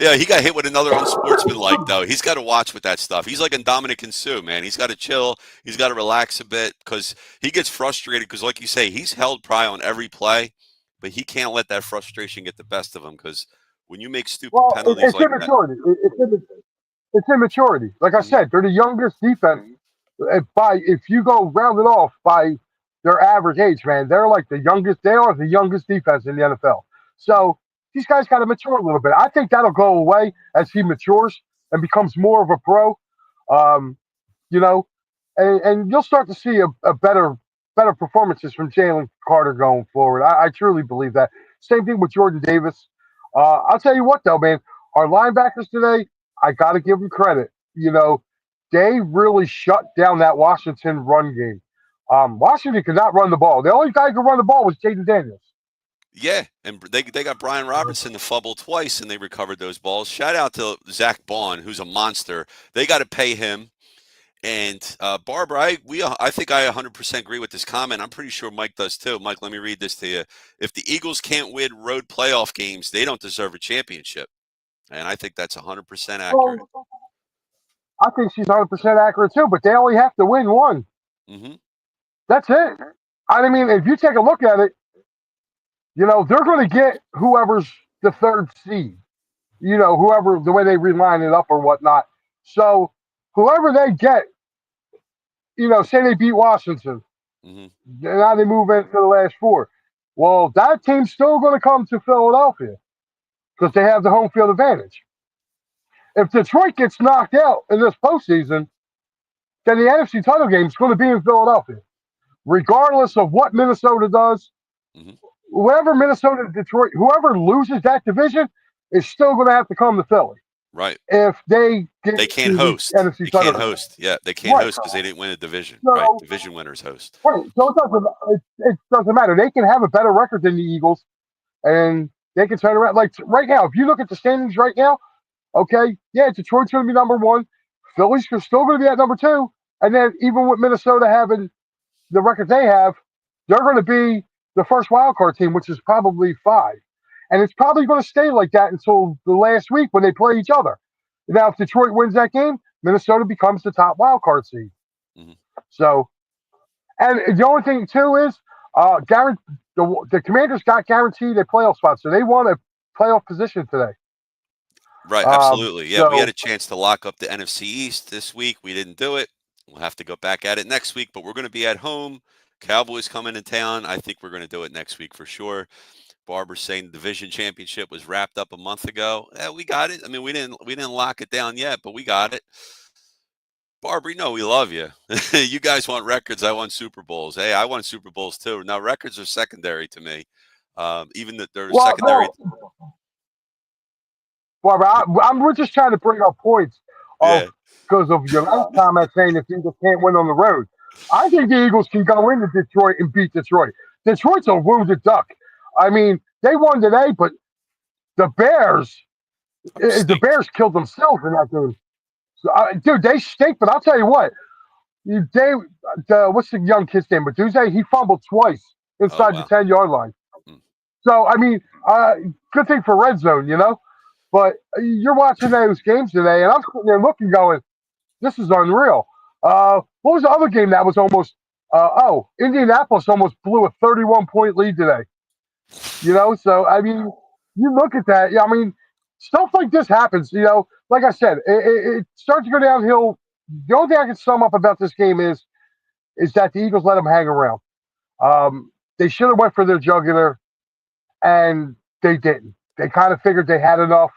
Yeah, he got hit with another unsportsmanlike though. He's got to watch with that stuff. He's like a Dominican Sue, man. He's got to chill. He's got to relax a bit because he gets frustrated. Because, like you say, he's held probably on every play, but he can't let that frustration get the best of him. Because when you make stupid Well, penalties it's like that, immaturity. It's immaturity. Like I Mhm. said, they're the youngest defense. If you go round it off by their average age, man, they're like the youngest. They are the youngest defense in the NFL. So these guys got to mature a little bit. I think that'll go away as he matures and becomes more of a pro. Um, you know, and you'll start to see a better performances from Jalen Carter going forward. I truly believe that. Same thing with Jordan Davis. I'll tell you what though, man, our linebackers today, I got to give them credit. They really shut down that Washington run game. Washington could not run the ball. The only guy who could run the ball was Jaden Daniels. yeah, and they got Brian Robertson to fumble twice, and they recovered those balls. Shout out to Zach Bond, who's a monster. They got to pay him. And Barbara, I think I 100% agree with this comment. I'm pretty sure Mike does too. Mike, let me read this to you. If the Eagles can't win road playoff games, they don't deserve a championship. And I think that's 100% accurate. Well, I think she's 100% accurate too, but they only have to win one. Hmm. That's it. I mean, if you take a look at it, they're going to get whoever's the third seed, whoever, the way they reline it up or whatnot. So whoever they get, say they beat Washington, Hmm. now they move into the last four. Well, that team's still going to come to Philadelphia because they have the home field advantage. If Detroit gets knocked out in this postseason, then the NFC title game is going to be in Philadelphia, regardless of what Minnesota does. Hmm. Whoever Minnesota, Detroit, whoever loses that division is still going to have to come to Philly Right. if they get They can't to the host. NFC They title can't game. host. Yeah, they can't Right. host because they didn't win a division. Right. So, Division winners host. right. So it doesn't matter. They can have a better record than the Eagles, and they can turn around. Like right now, if you look at the standings right now, okay, yeah, Detroit's going to be number one. Philly's still going to be at number two. And then even with Minnesota having the record they have, they're going to be the first wild card team, which is probably five. And it's probably going to stay like that until the last week when they play each other. Now, if Detroit wins that game, Minnesota becomes the top wild card seed. Hmm. So, and the only thing too is, the Commanders got guaranteed a playoff spot, so they won a playoff position today. Right. Absolutely. Yeah, we had So a chance to lock up the NFC East this week. We didn't do it. We'll have to go back at it next week, but we're going to be at home. Cowboys coming to town. I think we're going to do it next week for sure. Barbara's saying the division championship was wrapped up a month ago. Yeah, we got it. I mean, we didn't lock it down yet, but we got it. Barbara, we love you. You guys want records. I want Super Bowls. Hey, I want Super Bowls too. Now records are secondary to me. Even that they're well, secondary. no, Barbara, we're just trying to bring up points of Yeah. because of your last comment saying the Eagles can't win on the road. I think the Eagles can go into Detroit and beat Detroit. Detroit's a wounded duck. I mean, they won today, but the Bears, the Stink. Bears killed themselves in that game. So, dude, they stink. But I'll tell you what, what's the young kid's name? Meduze, he fumbled twice Oh inside the wow. 10-yard line. Mm. So I mean, good thing for red zone. But you're watching those games today, and I'm sitting there looking, going, "This is unreal." What was the other game that was almost? Indianapolis almost blew a 31-point lead today. So I mean, you look at that. Yeah, I mean, stuff like this happens. Like I said, it starts to go downhill. The only thing I can sum up about this game is that the Eagles let them hang around. They should have went for their jugular, and they didn't. They kind of figured they had enough,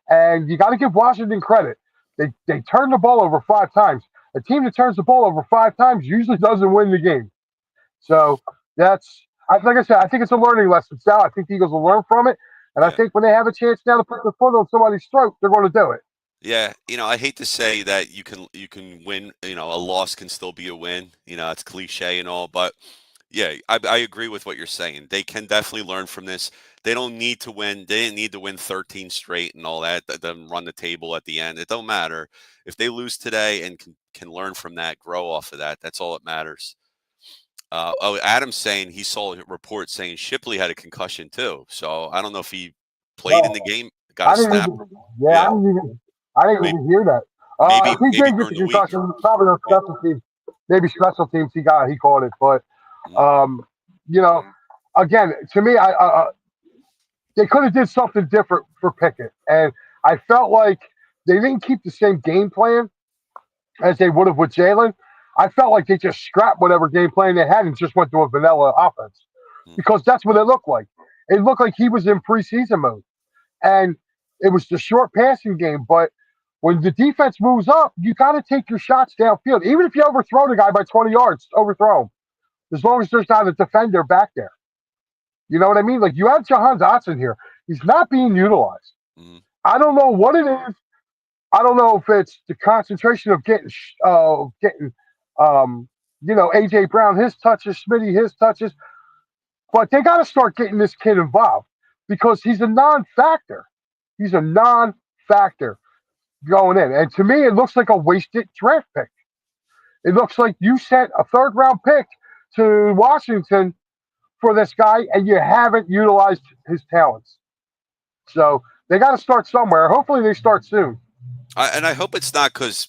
and you got to give Washington credit. They turned the ball over 5 times. A team that turns the ball over 5 times usually doesn't win the game. So like I said, I think it's a learning lesson. Sal, I think the Eagles will learn from it, and I Yeah. think when they have a chance now to put their foot on somebody's throat, they're going to do it. Yeah, I hate to say that you can win, a loss can still be a win. It's cliche and all, but Yeah, I agree with what you're saying. They can definitely learn from this. They don't need to win. They didn't need to win 13 straight and all that. Then run the table at the end. It don't matter if they lose today and can learn from that, grow off of that. That's all that matters. Adam's saying he saw a report saying Shipley had a concussion too. So I don't know if he played in the No, game, got a I didn't snap. even. Yeah, Yeah, I didn't maybe even hear that. maybe If he maybe did get during the the week. concussion, probably on Yeah. special teams, maybe special teams. He caught it, but Mhm. you know, again, to me, they could have did something different for Pickett, and I felt like they didn't keep the same game plan as they would have with Jalen. I felt like they just scrapped whatever game plan they had and just went to a vanilla offense Mhm. because that's what it looked like. It looked like he was in preseason mode, and it was the short passing game. But when the defense moves up, you got to take your shots downfield. Even if you overthrow the guy by 20 yards, overthrow him. As long as there's not a defender back there. You know what I mean? Like you have Jahan Dotson here. He's not being utilized. Mhm. I don't know what it is. I don't know if it's the concentration of getting, um, AJ Brown his touches, Smitty his touches, but they got to start getting this kid involved because he's a non-factor. He's a non-factor going in, and to me, it looks like a wasted draft pick. It looks like you sent a third-round pick to Washington for this guy, and you haven't utilized his talents. So they got to start somewhere. Hopefully, they start soon. And I hope it's not because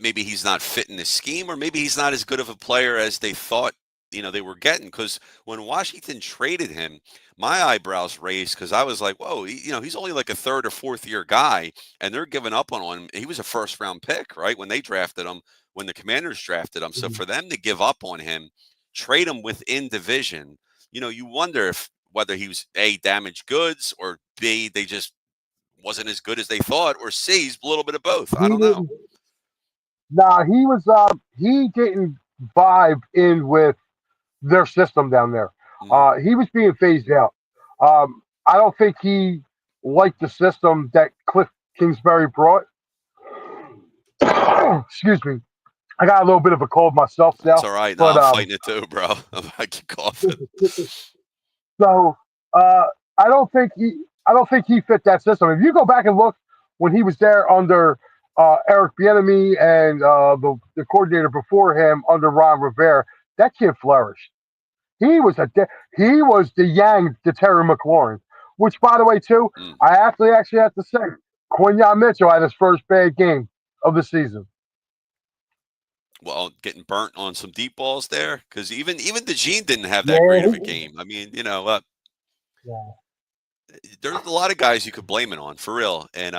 maybe he's not fitting the scheme, or maybe he's not as good of a player as they thought. They were getting because when Washington traded him, my eyebrows raised because I was like, "Whoa, he's only like a third or fourth year guy, and they're giving up on him. He was a first round pick, right? When they drafted him, when the Commanders drafted him. So for them to give up on him, trade him within division, you wonder if whether he was A, damaged goods, or B, they just wasn't as good as they thought, or C, he's a little bit of both. I He don't know. didn't. Nah, he was. He didn't vibe in with their system down there. Mhm. He was being phased out. I don't think he liked the system that Cliff Kingsbury brought. Excuse me. I got a little bit of a cold myself, It's Sal, all right. No, but I'm fighting it too, bro. I keep coughing. so uh, I don't think he fit that system. If you go back and look when he was there under Eric Bieniemy and the coordinator before him under Ron Rivera, that kid flourished. He was he was the Yang to Terry McLaurin. Which, by the way, too, Mm. I actually have to say, Quinyon Mitchell had his first bad game of the season. Well, getting burnt on some deep balls there because even DeJean didn't have that Yeah, great of a game. I mean, yeah. there's a lot of guys you could blame it on for real. And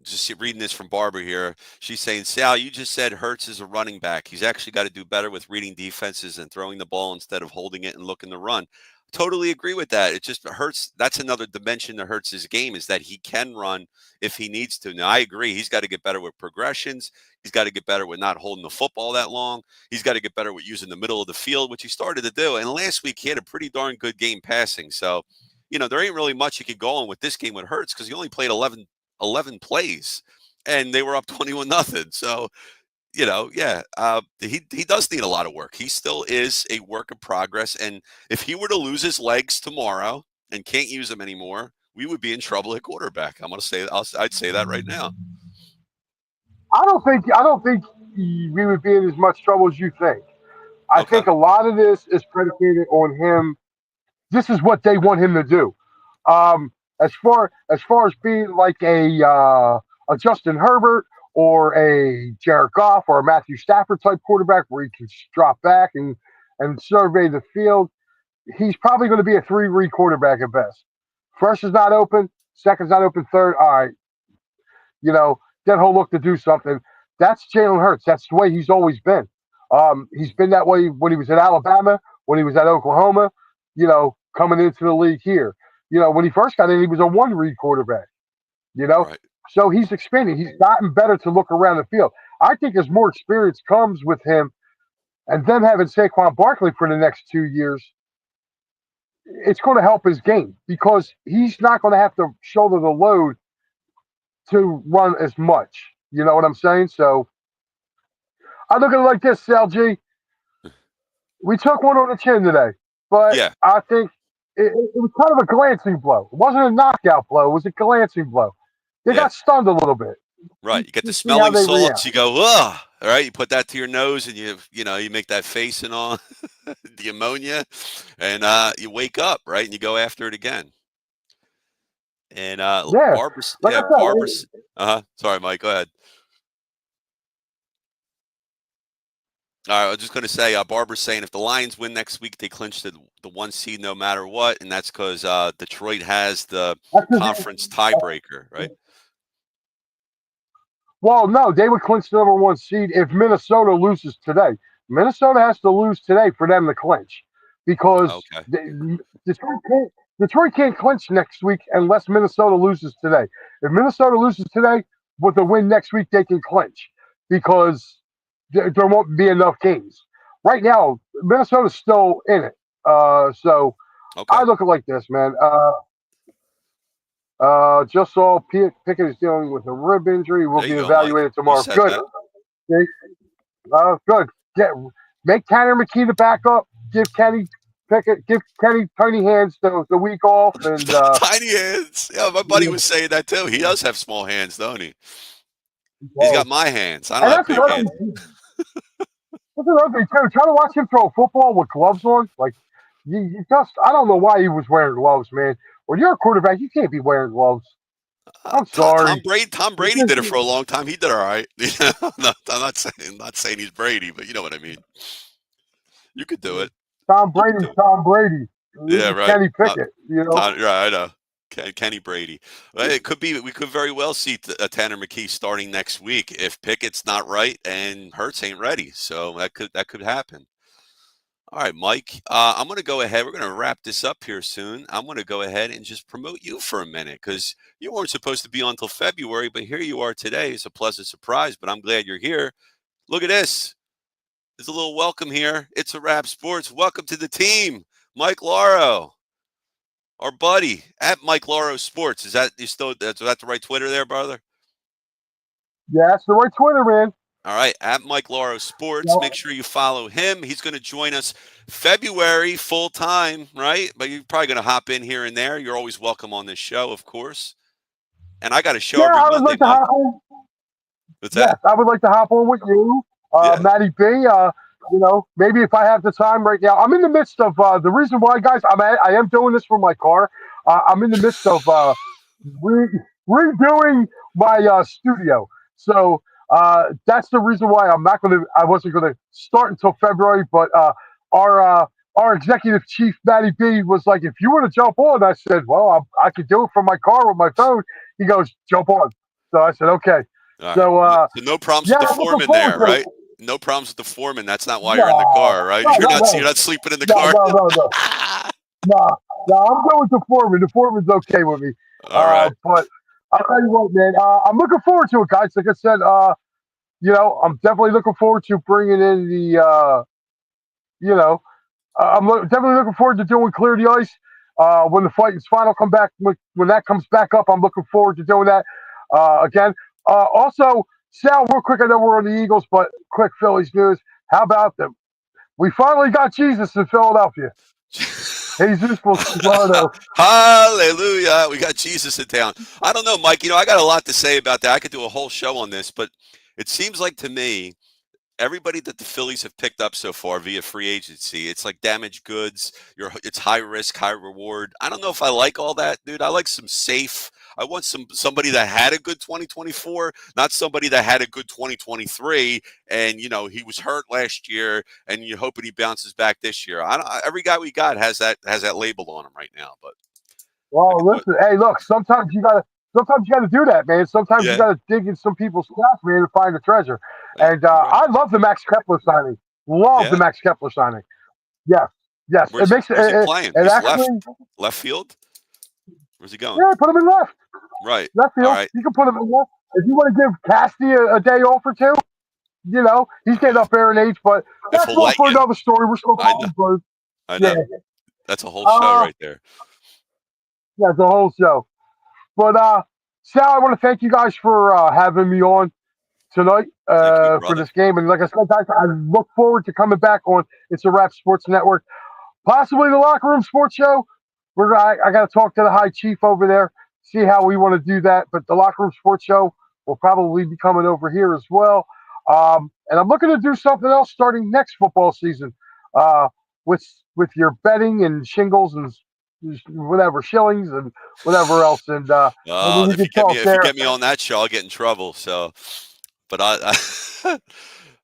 just reading this from Barbara here, she's saying, Sal, you just said Hurts is a running back. He's actually got to do better with reading defenses and throwing the ball instead of holding it and looking to run. Totally agree with that. It just hurts. That's another dimension that hurts his game is that he can run if he needs to. Now, I agree. He's got to get better with progressions. He's got to get better with not holding the football that long. He's got to get better with using the middle of the field, which he started to do. And last week, he had a pretty darn good game passing. So, there ain't really much you could go on with this game with Hurts because he only played 11 plays and they were up 21 nothing. So, yeah, he does need a lot of work. He still is a work in progress. And if he were to lose his legs tomorrow and can't use them anymore, we would be in trouble at quarterback. I'd say that right now. I don't think we would be in as much trouble as you think. I Okay. think a lot of this is predicated on him. This is what they want him to do. As far as being like a Justin Herbert or a Jared Goff or a Matthew Stafford type quarterback where he can drop back and survey the field, he's probably going to be a three-read quarterback at best. First is not open, second's not open, third, all right, you know, then he'll look to do something. That's Jalen Hurts. That's the way he's always been. He's been that way when he was at Alabama, when he was at Oklahoma, coming into the league here. When he first got in, he was a one read quarterback, you know? Right. So he's expanding. He's gotten better to look around the field. I think as more experience comes with him and them having Saquon Barkley for the next 2 years, it's going to help his game because he's not going to have to shoulder the load to run as much. You know what I'm saying? So I look at it like this, Sal G. We took one on the chin today, but Yeah, I think it was kind of a glancing blow. It wasn't a knockout blow. It was a glancing blow. They yeah. got stunned a little bit. Right. You get the You see how smelling they salts. react. You go, ugh. All right. You put that to your nose, and you make that face and all, the ammonia, and you wake up, right, and you go after it again. And Yeah, Barbara's, like I yeah, Barbara's. said, Sorry, Mike. Go ahead. All right. I was just going to say, Barbara's saying if the Lions win next week, they clinch the 1 seed no matter what, and that's because Detroit has the that's just, conference tiebreaker, right? well, no, they would clinch the number one seed if Minnesota loses today. Minnesota has to lose today for them to clinch because Okay. Detroit can't clinch next week unless Minnesota loses today. If Minnesota loses today with a win next week, they can clinch because there won't be enough games. Right now, Minnesota's still in it. So I Okay. look at it like this, man. Just saw Pickett is dealing with a rib injury. Will There be you go, Mike. evaluated You tomorrow. said Good. that. Okay. Good. Get make Tanner McKee the backup. Give Kenny tiny hands the week off, and Tiny hands. Yeah, my buddy was saying that too. He does have small hands, don't he? He's got well, my hands. I don't and have big hands. that's another thing too. Try to watch him throw a football with gloves on. Like you just, I don't know why he was wearing gloves, man. When you're a quarterback, you can't be wearing gloves. I'm Tom sorry. Brady. Tom Brady did it for a long time. He did all right. No, I'm not saying he's Brady, but you know what I mean. You could do it. Tom You could Brady's do it. Tom Brady. Yeah, He's right. Kenny Pickett. You know. Right. I know. Kenny Brady. Well, it could be. We could very well see Tanner McKee starting next week if Pickett's not right and Hurts ain't ready. So that could happen. All right, Mike. I'm going to go ahead. We're going to wrap this up here soon. I'm going to go ahead and just promote you for a minute because you weren't supposed to be on until February, but here you are today. It's a pleasant surprise, but I'm glad you're here. Look at this. There's a little welcome here. It's a Wrap Sports. Welcome to the team, Mike Lauro, our buddy at Mike Lauro Sports. Is that you still? That's the right Twitter there, brother? Yeah, that's the right Twitter, man. All right, at Mike Lauro Sports. Make No, sure you follow him. He's going to join us February full time, right? But you're probably going to hop in here and there. You're always welcome on this show, of course. And I got a show yeah, every I would Monday, like to Mike. hop on. What's Yes, that? I would like to hop on with you, Yeah. Matty B. Maybe if I have the time right now, I'm in the midst of the reason why, guys. I am doing this for my car. I'm in the midst of redoing my studio, so that's the reason why I wasn't gonna start until February. But our uh, our executive chief Matty B was like, if you want to jump on, I said, well, I could do it from my car with my phone. He goes, jump on. So I said, okay. All right. So So no problems yeah, with the I'm looking foreman forward there, to it. right? No problems with the foreman. That's not why you're in the No, car, right? no, You're no, not. You're no, not sleeping in the no, car. no, no, no, no. No, I'm going with the foreman. The foreman's okay with me. All right. But I'll tell you what, man. I'm looking forward to it, guys. Like I said, I'm definitely looking forward to bringing in you know, definitely looking forward to doing Clear the Ice. When the fight is final come back, when that comes back up, I'm looking forward to doing that again. Also, Sal, real quick, I know we're on the Eagles, but quick Phillies news. How about them? We finally got Jesus in Philadelphia. Jesus Lombardo. Hallelujah. We got Jesus in town. I don't know, Mike. I got a lot to say about that. I could do a whole show on this, but it seems like to me, everybody that the Phillies have picked up so far via free agency, it's like damaged goods. It's high risk, high reward. I don't know if I like all that, dude. I like some safe. I want somebody that had a good 2024, not somebody that had a good 2023. And he was hurt last year, and you're hoping he bounces back this year. Every guy we got has that label on him right now. But I Well, could do it. listen, hey, look, sometimes you gotta do that, man. Sometimes you Yeah, gotta dig in some people's stuff, man, to find the treasure. yeah, And you're right. I love the Max Kepler signing. Love the Yeah. Max Kepler signing. Yes, yes. It Where's makes where's he playing? it He's actually, left field. Where's he going? yeah, put him in Right. left All field. right. You can put him in left. If you want to give Casty a day off or two, he's getting up there in age, but If that's he'll all let for you. another story. We're still I know. calling birds. I Yeah, know. That's a whole show uh, right there. yeah, the whole show. But Sal, I want to thank you guys for having me on tonight Thank you, for brother. this game. And like I said, guys, I look forward to coming back on It's a Wrap Sports Network, possibly the Locker Room Sports Show. I got to talk to the High Chief over there, see how we want to do that. But the Locker Room Sports Show will probably be coming over here as well. And I'm looking to do something else starting next football season with your betting and shingles and whatever shillings and whatever else. And maybe we If you could get me, talk if you there. get me on that show, I'll get in trouble. So, but all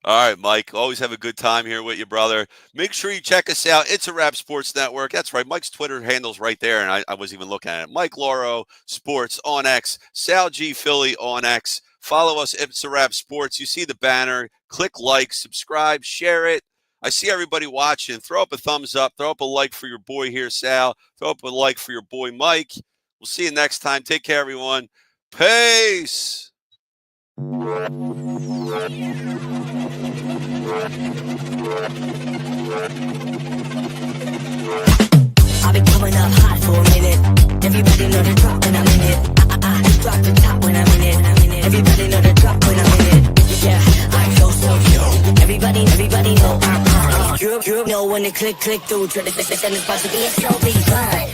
right, Mike. Always have a good time here with you, brother. Make sure you check us out. It's a Wrap Sports Network. That's right. Mike's Twitter handle's right there, and I wasn't even looking at it. Mike Lauro Sports on X. Sal G Philly on X. Follow us. It's a Wrap Sports. You see the banner. Click like, subscribe, share it. I see everybody watching. Throw up a thumbs up. Throw up a like for your boy here, Sal. Throw up a like for your boy, Mike. We'll see you next time. Take care, everyone. Peace. I've been coming up hot for a minute. Everybody know the drop when I'm in it. I drop the top when I'm in it. Everybody know the drop when I'm in it. Yeah, I go so yo. Everybody know I'm You know when the click through. Try to send this possibility, so be fine.